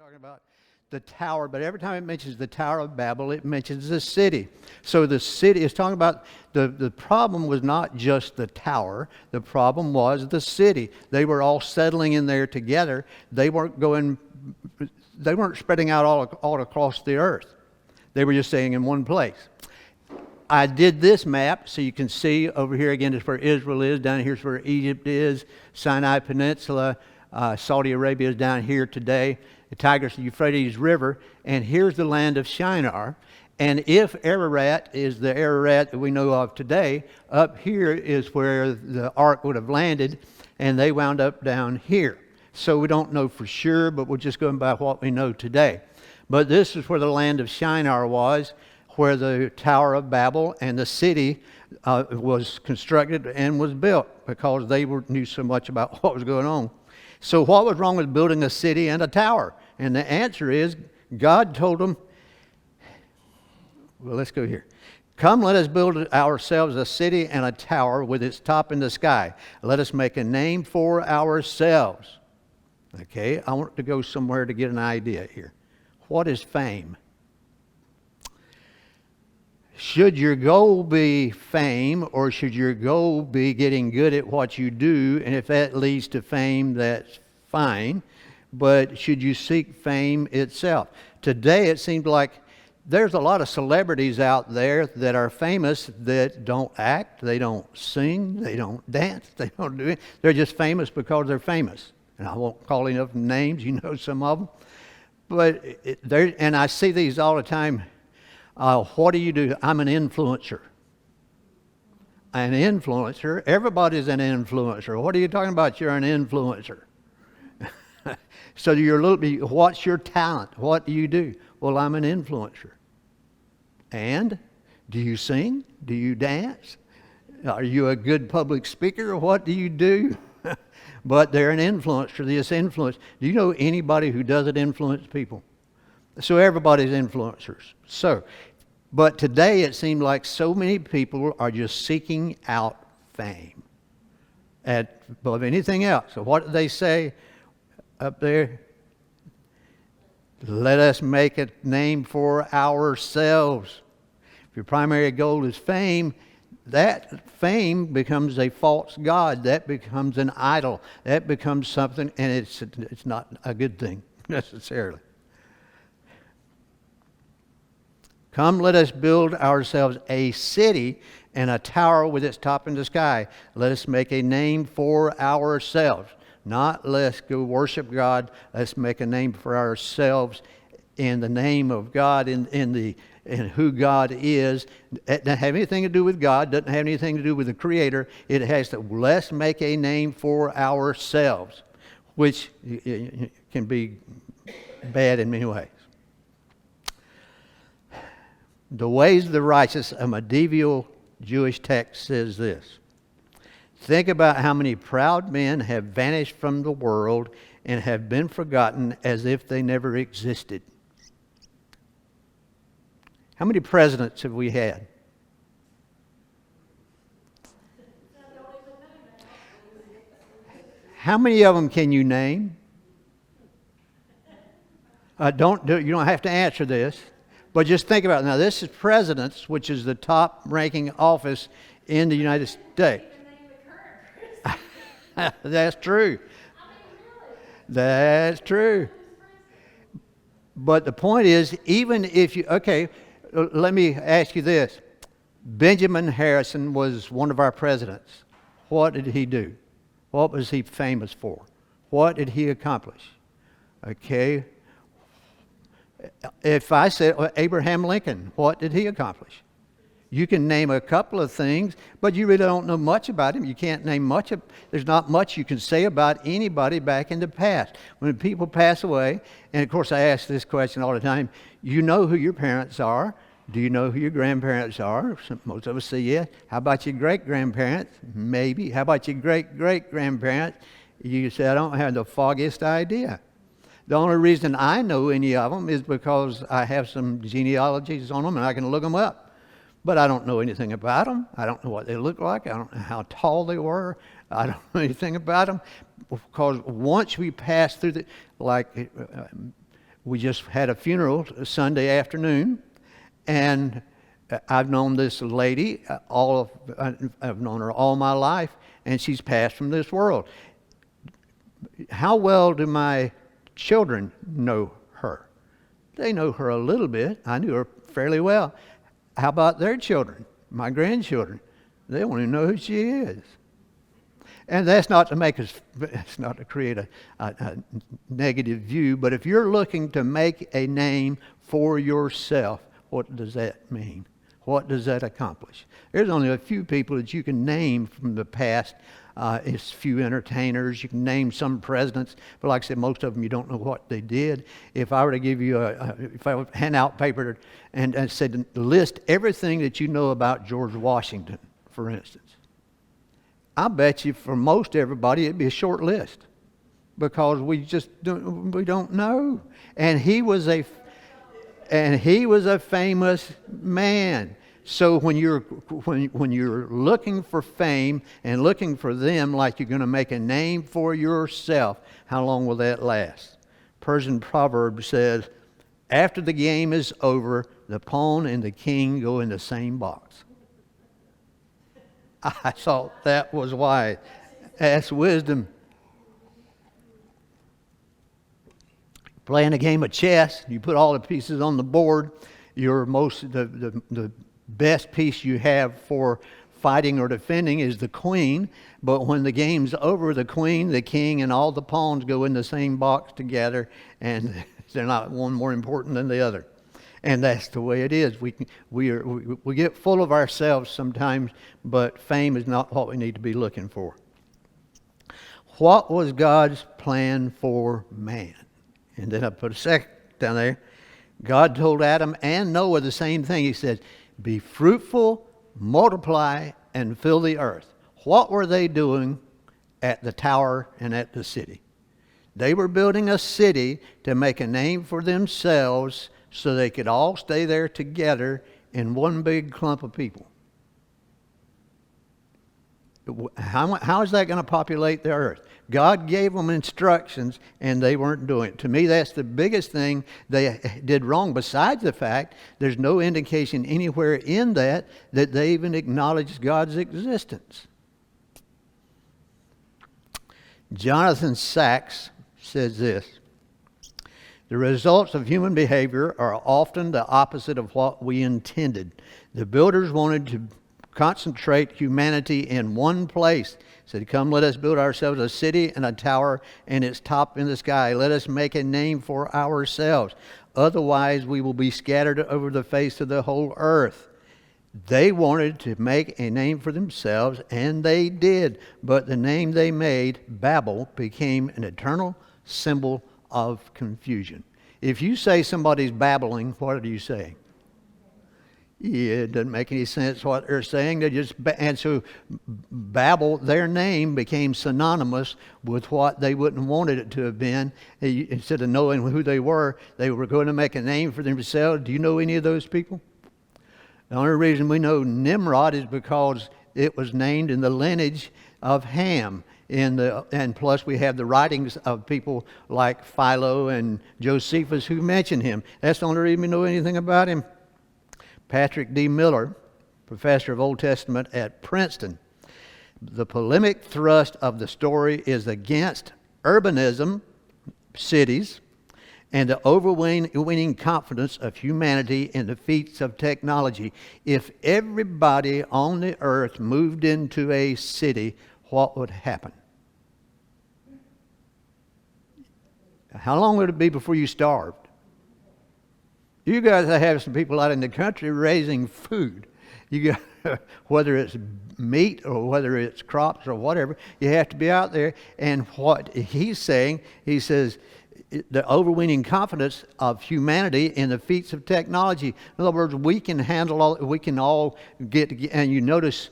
Talking about the tower, but every time it mentions the Tower of Babel, it mentions the city. So the city is talking about the problem was not just the tower, the problem was the city. They were all settling in there together. They weren't spreading out all across the earth. They were just staying in one place. I did this map so you can see over here again is where Israel is, down here is where Egypt is, Sinai Peninsula, Saudi Arabia is down here today, the Tigris and Euphrates River, and here's the land of Shinar. And if Ararat is the Ararat that we know of today, up here is where the ark would have landed, and they wound up down here. So we don't know for sure, but we're just going by what we know today. But this is where the land of Shinar was, where the Tower of Babel and the city was constructed and was built, because they knew so much about what was going on. So what was wrong with building a city and a tower? And the answer is, God told them, well, let's go here. Come, let us build ourselves a city and a tower with its top in the sky. Let us make a name for ourselves. Okay, I want to go somewhere to get an idea here. What is fame? Should your goal be fame, or should your goal be getting good at what you do? And if that leads to fame, that's fine. But should you seek fame itself? Today, it seems like there's a lot of celebrities out there that are famous that don't act, they don't sing, they don't dance, they don't do it. They're just famous because they're famous. And I won't call enough names, you know some of them. But and I see these all the time. What do you do? I'm an influencer. An influencer? Everybody's an influencer. What are you talking about? You're an influencer. So what's your talent? What do you do? Well, I'm an influencer. And? Do you sing? Do you dance? Are you a good public speaker? What do you do? But they're an influencer. This influence. Do you know anybody who doesn't influence people? So everybody's influencers. But today it seems like so many people are just seeking out fame above anything else. So what do they say up there? Let us make a name for ourselves. If your primary goal is fame, that fame becomes a false god. That becomes an idol. That becomes something, and it's not a good thing necessarily. Come, let us build ourselves a city and a tower with its top in the sky. Let us make a name for ourselves. Not let's go worship God. Let's make a name for ourselves in the name of God, in who God is. It doesn't have anything to do with God. Doesn't have anything to do with the Creator. It has to, let's make a name for ourselves, which can be bad in many ways. The ways of the righteous, a medieval Jewish text says this. Think about how many proud men have vanished from the world and have been forgotten as if they never existed. How many presidents have we had? How many of them can you name? You don't have to answer this. But just think about it. Now, this is presidents, which is the top-ranking office in the United States. That's true. That's true. But the point is, even if you... Okay, let me ask you this. Benjamin Harrison was one of our presidents. What did he do? What was he famous for? What did he accomplish? Okay. If I said Abraham Lincoln, what did he accomplish? You can name a couple of things, but you really don't know much about him. You can't name much. There's not much you can say about anybody back in the past. When people pass away, and of course I ask this question all the time, you know who your parents are. Do you know who your grandparents are? Most of us say yes. How about your great-grandparents? Maybe. How about your great-great-grandparents? You say, I don't have the foggiest idea. The only reason I know any of them is because I have some genealogies on them and I can look them up. But I don't know anything about them. I don't know what they look like. I don't know how tall they were. I don't know anything about them. Because once we pass through We just had a funeral Sunday afternoon, and I've known this lady I've known her all my life, and she's passed from this world. How well do my children know her? They know her a little bit. I knew her fairly well. How about their children, my grandchildren? They don't even know who she is. And that's not to make us, it's not to create a negative view, but if you're looking to make a name for yourself, what does that mean? What does that accomplish? There's only a few people that you can name from the past. It's few entertainers. You can name some presidents, but like I said, most of them you don't know what they did. If I were to give you if I would hand out paper and said list everything that you know about George Washington, for instance, I bet you for most everybody it'd be a short list because we don't know. And he was a famous man. So when you're looking for fame and looking for them like you're going to make a name for yourself, how long will that last? Persian proverb says, after the game is over, the pawn and the king go in the same box. I thought that was wise. That's wisdom. Playing a game of chess, you put all the pieces on the board. The best piece you have for fighting or defending is the queen. But when the game's over, the queen, the king, and all the pawns go in the same box together, and they're not one more important than the other. And that's the way it is. We get full of ourselves sometimes, but fame is not what we need to be looking for. What was God's plan for man? And then I put a second down there. God told Adam and Noah the same thing. He said, be fruitful, multiply, and fill the earth. What were they doing at the tower and at the city? They were building a city to make a name for themselves so they could all stay there together in one big clump of people. How is that going to populate the earth? God gave them instructions and they weren't doing it. To me, that's the biggest thing they did wrong, besides the fact there's no indication anywhere in that they even acknowledged God's existence. Jonathan Sacks says this: the results of human behavior are often the opposite of what we intended. The builders wanted to concentrate humanity in one place. Said, come, let us build ourselves a city and a tower and its top in the sky. Let us make a name for ourselves. Otherwise, we will be scattered over the face of the whole earth. They wanted to make a name for themselves, and they did. But the name they made, Babel, became an eternal symbol of confusion. If you say somebody's babbling, what are you saying? Yeah, it doesn't make any sense what they're saying. And so Babel, their name became synonymous with what they wouldn't wanted it to have been. Instead of knowing who they were going to make a name for themselves. Do you know any of those people? The only reason we know Nimrod is because it was named in the lineage of Ham. And plus we have the writings of people like Philo and Josephus who mention him. That's the only reason we know anything about him. Patrick D. Miller, professor of Old Testament at Princeton. The polemic thrust of the story is against urbanism, cities, and the overweening confidence of humanity in the feats of technology. If everybody on the earth moved into a city, what would happen? How long would it be before you starved? You guys have some people out in the country raising food. You got, whether it's meat or whether it's crops or whatever, you have to be out there. And what he's saying, he says, the overweening confidence of humanity in the feats of technology. In other words, we can all get, and you notice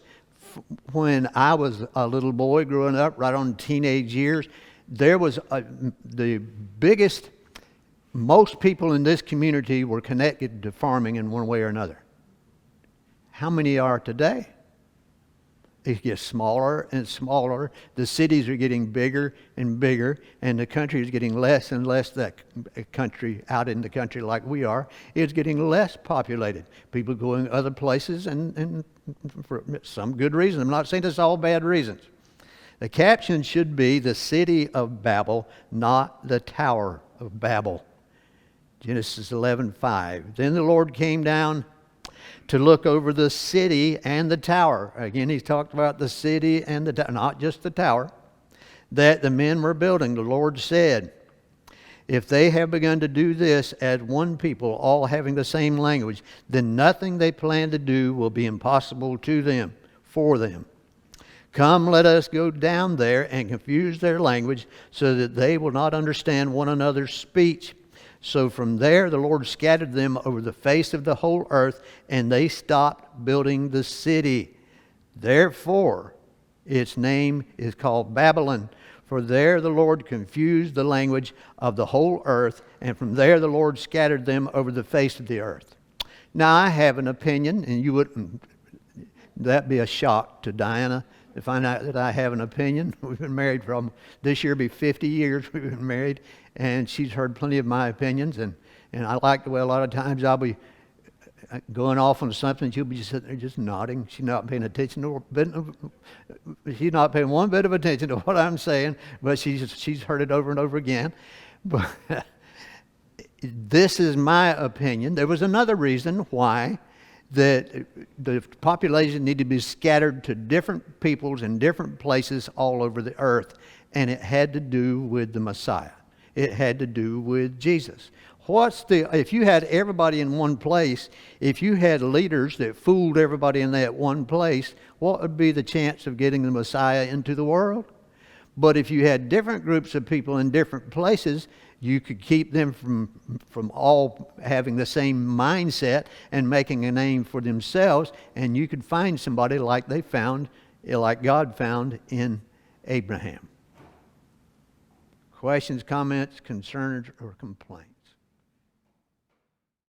when I was a little boy growing up, right on teenage years, there was the biggest. Most people in this community were connected to farming in one way or another. How many are today? It gets smaller and smaller. The cities are getting bigger and bigger, and the country is getting less and less. That country out in the country like we are is getting less populated. People going other places, and for some good reason. I'm not saying it's all bad reasons. The caption should be the city of Babel, not the Tower of Babel. Genesis 11:5. Then the Lord came down to look over the city and the tower. Again, he's talked about the city and the tower, not just the tower, that the men were building. The Lord said, if they have begun to do this as one people, all having the same language, then nothing they plan to do will be impossible to them, for them. Come, let us go down there and confuse their language so that they will not understand one another's speech. So from there the Lord scattered them over the face of the whole earth, and they stopped building the city. Therefore its name is called Babylon, for there the Lord confused the language of the whole earth, and from there the Lord scattered them over the face of the earth. Now I have an opinion, and you wouldn't, that'd be a shock to Diana to find out that I have an opinion. We've been married from, this year be 50 years we've been married, and she's heard plenty of my opinions, and I like the way a lot of times I'll be going off on something, she'll be just sitting there just nodding. She's not paying attention to she's not paying one bit of attention to what I'm saying, but she's heard it over and over again. But this is my opinion. There was another reason why that the population needed to be scattered to different peoples in different places all over the earth, and it had to do with the Messiah. It had to do with Jesus. If you had everybody in one place, if you had leaders that fooled everybody in that one place, what would be the chance of getting the Messiah into the world? But if you had different groups of people in different places, you could keep them from all having the same mindset and making a name for themselves, and you could find somebody like God found in Abraham. Questions, comments, concerns, or complaints?